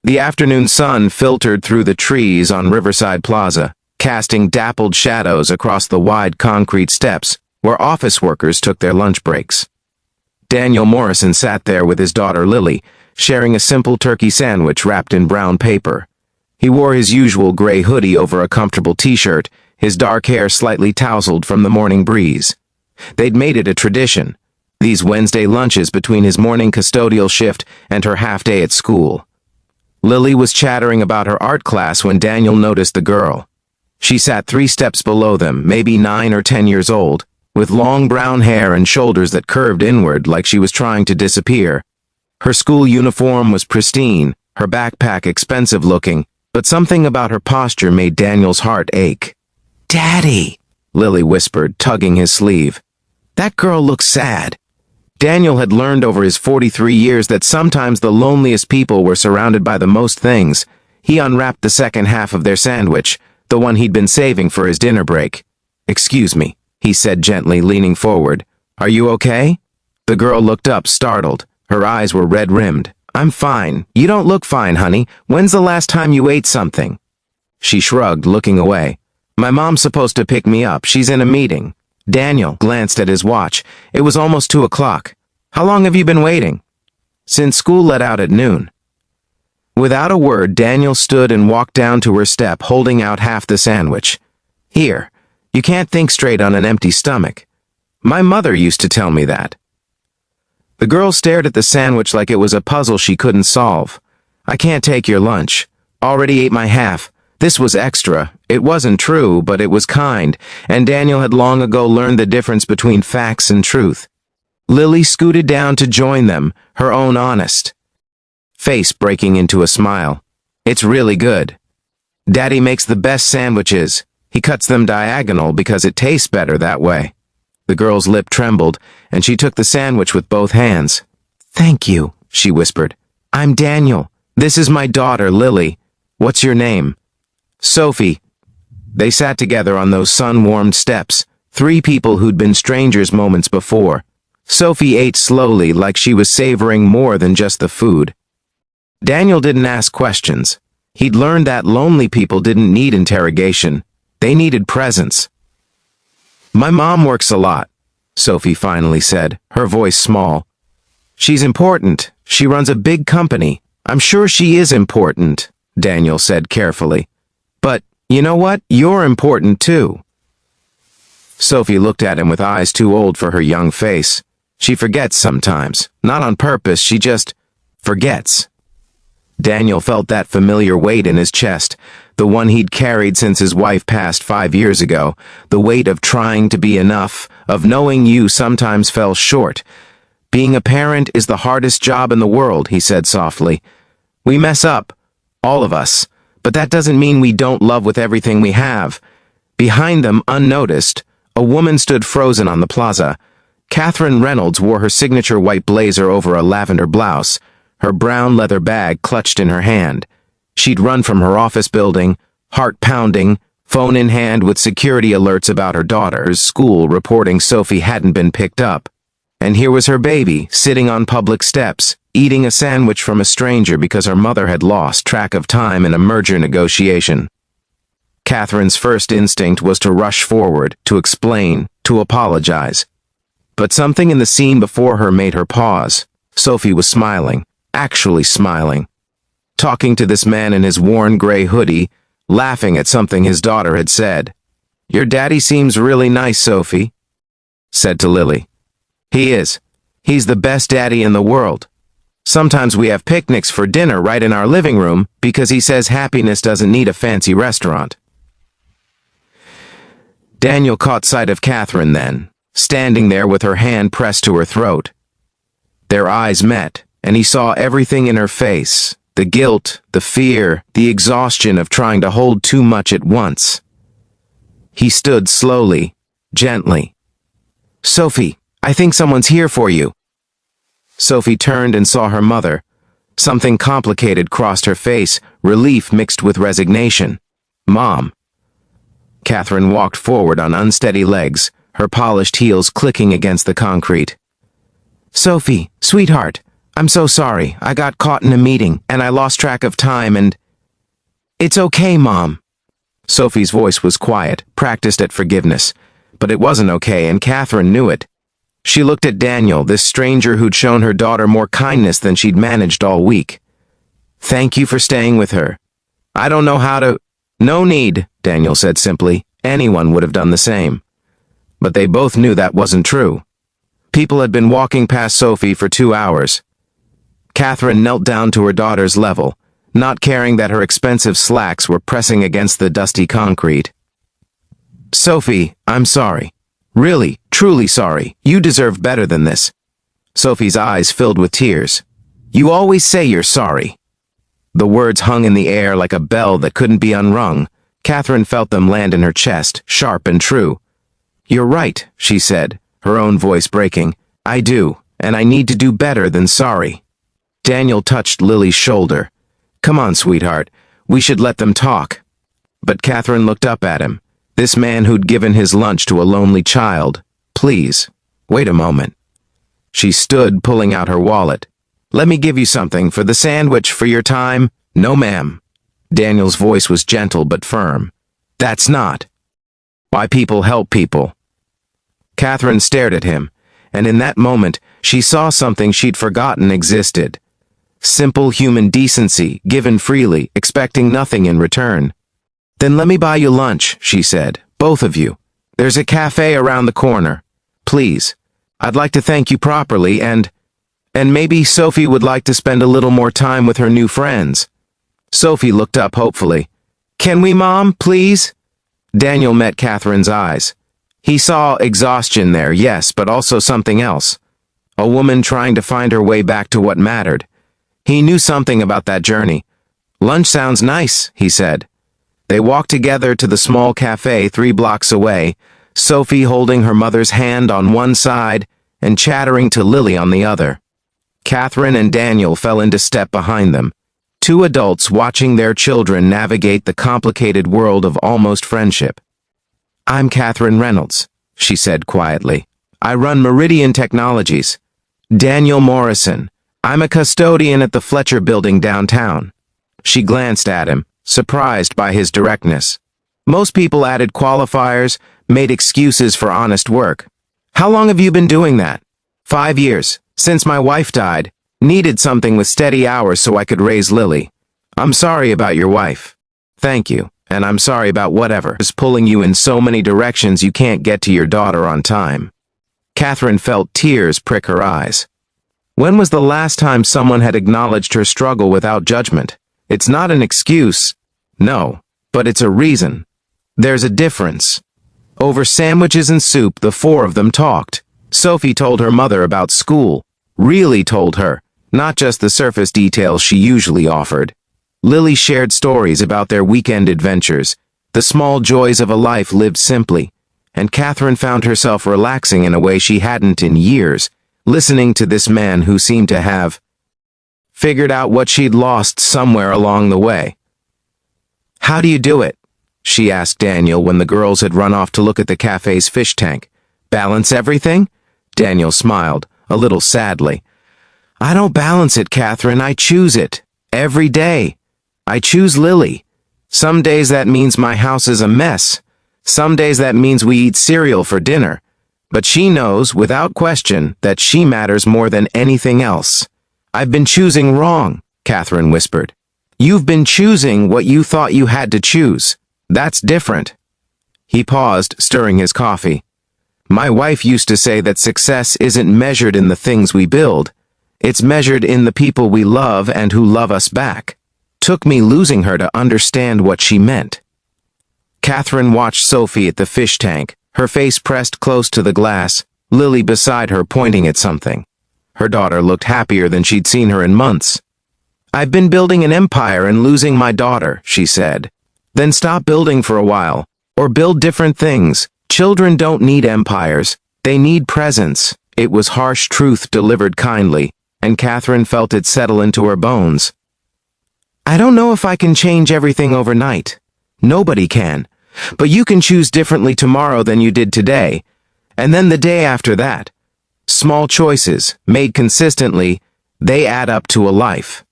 The afternoon sun filtered through the trees on Riverside Plaza, casting dappled shadows across the wide concrete steps where office workers took their lunch breaks. Daniel Morrison sat there with his daughter Lily, sharing a simple turkey sandwich wrapped in brown paper. He wore his usual gray hoodie over a comfortable t-shirt, his dark hair slightly tousled from the morning breeze. They'd made it a tradition, these Wednesday lunches between his morning custodial shift and her half-day at school. Lily was chattering about her art class when Daniel noticed the girl. She sat 3 steps below them, maybe 9 or 10 years old, with long brown hair and shoulders that curved inward like she was trying to disappear. Her school uniform was pristine, her backpack expensive-looking, but something about her posture made Daniel's heart ache. "Daddy," Lily whispered, tugging his sleeve. "That girl looks sad." Daniel had learned over his 43 years that sometimes the loneliest people were surrounded by the most things. He unwrapped the second half of their sandwich, the one he'd been saving for his dinner break. "Excuse me," he said gently, leaning forward. "Are you okay?" The girl looked up, startled. Her eyes were red-rimmed. "I'm fine. You don't look fine, honey. When's the last time you ate something?" She shrugged, looking away. "My mom's supposed to pick me up. She's in a meeting." Daniel glanced at his watch. It was almost 2 o'clock. "How long have you been waiting?" "Since school let out at noon." Without a word, Daniel stood and walked down to her step, holding out half the sandwich. "Here, you can't think straight on an empty stomach. My mother used to tell me that." The girl stared at the sandwich like it was a puzzle she couldn't solve. "I can't take your lunch. Already ate my half. This was extra. It wasn't true, but it was kind, and Daniel had long ago learned the difference between facts and truth." Lily scooted down to join them, her own honest face breaking into a smile. "It's really good. Daddy makes the best sandwiches. He cuts them diagonal because it tastes better that way." The girl's lip trembled, and she took the sandwich with both hands. "Thank you," she whispered. "I'm Daniel. This is my daughter, Lily. What's your name?" "Sophie." They sat together on those sun-warmed steps, 3 people who'd been strangers moments before. Sophie ate slowly, like she was savoring more than just the food. Daniel didn't ask questions. He'd learned that lonely people didn't need interrogation. They needed presence. "My mom works a lot," Sophie finally said, her voice small. "She's important. She runs a big company. I'm sure she is important," Daniel said carefully. "But, you know what? You're important too." Sophie looked at him with eyes too old for her young face. She forgets sometimes. Not on purpose, she just forgets. Daniel felt that familiar weight in his chest, the one he'd carried since his wife passed 5 years ago, the weight of trying to be enough, of knowing you sometimes fell short. "Being a parent is the hardest job in the world," he said softly. "We mess up, all of us, but that doesn't mean we don't love with everything we have." Behind them, unnoticed, a woman stood frozen on the plaza. Catherine Reynolds wore her signature white blazer over a lavender blouse, her brown leather bag clutched in her hand. She'd run from her office building, heart pounding, phone in hand with security alerts about her daughter's school reporting Sophie hadn't been picked up. And here was her baby, sitting on public steps, eating a sandwich from a stranger because her mother had lost track of time in a merger negotiation. Catherine's first instinct was to rush forward, to explain, to apologize. But something in the scene before her made her pause. Sophie was smiling, actually smiling, talking to this man in his worn gray hoodie, laughing at something his daughter had said. "Your daddy seems really nice, Sophie," said to Lily. "He is. He's the best daddy in the world. Sometimes we have picnics for dinner right in our living room because he says happiness doesn't need a fancy restaurant." Daniel caught sight of Catherine then, standing there with her hand pressed to her throat. Their eyes met, and he saw everything in her face, the guilt, the fear, the exhaustion of trying to hold too much at once. He stood slowly, gently. "Sophie, I think someone's here for you." Sophie turned and saw her mother. Something complicated crossed her face, relief mixed with resignation. "Mom." Catherine walked forward on unsteady legs, her polished heels clicking against the concrete. "Sophie, sweetheart, I'm so sorry. I got caught in a meeting, and I lost track of time and... It's okay, Mom. Sophie's voice was quiet, practiced at forgiveness. But it wasn't okay, and Catherine knew it. She looked at Daniel, this stranger who'd shown her daughter more kindness than she'd managed all week. Thank you for staying with her. I don't know how to... No need, Daniel said simply. Anyone would have done the same. But they both knew that wasn't true. People had been walking past Sophie for 2 hours. Catherine knelt down to her daughter's level, not caring that her expensive slacks were pressing against the dusty concrete. Sophie, I'm sorry. Really, truly sorry. You deserve better than this. Sophie's eyes filled with tears. You always say you're sorry. The words hung in the air like a bell that couldn't be unrung. Catherine felt them land in her chest, sharp and true. You're right, she said, her own voice breaking. I do, and I need to do better than sorry. Daniel touched Lily's shoulder. Come on, sweetheart. We should let them talk. But Catherine looked up at him. This man who'd given his lunch to a lonely child. Please, wait a moment. She stood, pulling out her wallet. Let me give you something for the sandwich, for your time. No, ma'am. Daniel's voice was gentle but firm. That's not why people help people. Catherine stared at him, and in that moment, she saw something she'd forgotten existed. Simple human decency, given freely, expecting nothing in return. Then let me buy you lunch, she said. Both of you. There's a cafe around the corner. Please. I'd like to thank you properly, and maybe Sophie would like to spend a little more time with her new friends. Sophie looked up hopefully. Can we, Mom, please? Daniel met Catherine's eyes. He saw exhaustion there, yes, but also something else. A woman trying to find her way back to what mattered. He knew something about that journey. Lunch sounds nice, he said. They walked together to the small cafe 3 blocks away, Sophie holding her mother's hand on one side and chattering to Lily on the other. Catherine and Daniel fell into step behind them, 2 adults watching their children navigate the complicated world of almost friendship. I'm Catherine Reynolds, she said quietly. I run Meridian Technologies. Daniel Morrison. I'm a custodian at the Fletcher building downtown. She glanced at him, surprised by his directness. Most people added qualifiers, made excuses for honest work. How long have you been doing that? 5 years, since my wife died. Needed something with steady hours so I could raise Lily. I'm sorry about your wife. Thank you, and I'm sorry about whatever is pulling you in so many directions you can't get to your daughter on time. Catherine felt tears prick her eyes. When was the last time someone had acknowledged her struggle without judgment? It's not an excuse. No, but it's a reason. There's a difference. Over sandwiches and soup, the 4 of them talked. Sophie told her mother about school. Really told her, not just the surface details she usually offered. Lily shared stories about their weekend adventures, the small joys of a life lived simply, and Catherine found herself relaxing in a way she hadn't in years, listening to this man who seemed to have figured out what she'd lost somewhere along the way. How do you do it? She asked Daniel when the girls had run off to look at the cafe's fish tank. Balance everything? Daniel smiled, a little sadly. I don't balance it, Catherine. I choose it. Every day. I choose Lily. Some days that means my house is a mess. Some days that means we eat cereal for dinner. But she knows, without question, that she matters more than anything else. I've been choosing wrong, Catherine whispered. You've been choosing what you thought you had to choose. That's different. He paused, stirring his coffee. My wife used to say that success isn't measured in the things we build. It's measured in the people we love and who love us back. Took me losing her to understand what she meant. Catherine watched Sophie at the fish tank, her face pressed close to the glass, Lily beside her pointing at something. Her daughter looked happier than she'd seen her in months. I've been building an empire and losing my daughter, she said. Then stop building for a while, or build different things. Children don't need empires, they need presence. It was harsh truth delivered kindly, and Catherine felt it settle into her bones. I don't know if I can change everything overnight. Nobody can. But you can choose differently tomorrow than you did today, and then the day after that. Small choices, made consistently, They add up to a life.